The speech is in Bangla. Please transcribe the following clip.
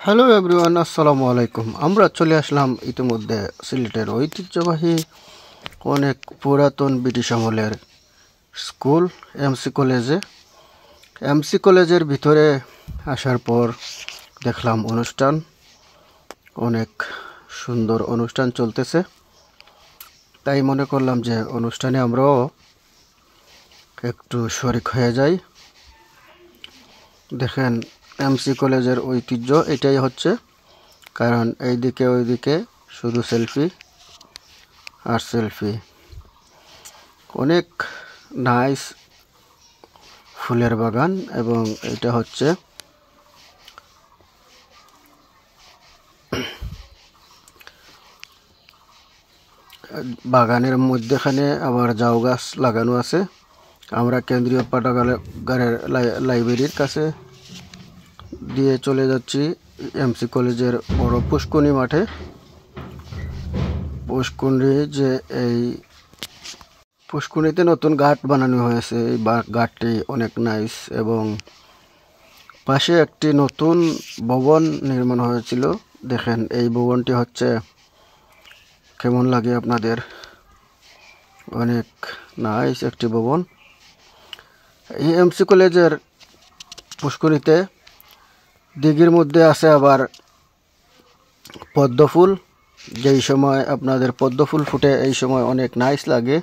হ্যালো এভরিওয়ান, আসসালামু আলাইকুম। আমরা চলে আসলাম ইতিমধ্যে সিলেটের ঐতিহ্যবাহী অনেক পুরাতন ব্রিটিশ আমলের স্কুল এমসি কলেজে। এমসি কলেজের ভিতরে আসার পর দেখলাম অনুষ্ঠান, অনেক সুন্দর অনুষ্ঠান চলতেছে। তাই মনে করলাম যে অনুষ্ঠানে আমরাও একটু শরিক হয়ে যাই। দেখেন, এমসি কলেজের ঐতিহ্য এটাই হচ্ছে, কারণ এইদিকে ওইদিকে শুধু সেলফি আর সেলফি। অনেক নাইস ফুলের বাগান, এবং এটা হচ্ছে বাগানের মধ্যেখানে আবার জাউ গাছ লাগানো আছে। আমরা কেন্দ্রীয় পাঠাগারের লাইব্রেরির কাছে দিয়ে চলে যাচ্ছি এমসি কলেজের বড় পুষ্কুনি মাঠে। এই পুষ্কুনিতে নতুন ঘাট বানানো হয়েছে। এই ঘাটটি অনেক নাইস, এবং পাশে একটি নতুন ভবন নির্মাণ হয়েছিল। দেখেন, এই ভবনটি হচ্ছে, কেমন লাগে আপনাদের? অনেক নাইস একটি ভবন। এই এমসি কলেজের পুষ্করিতে দিঘির মধ্যে আছে আবার পদ্ম ফুল। যেই সময় আপনাদের পদ্ম ফুল ফুটে, এই সময় অনেক নাইস লাগে।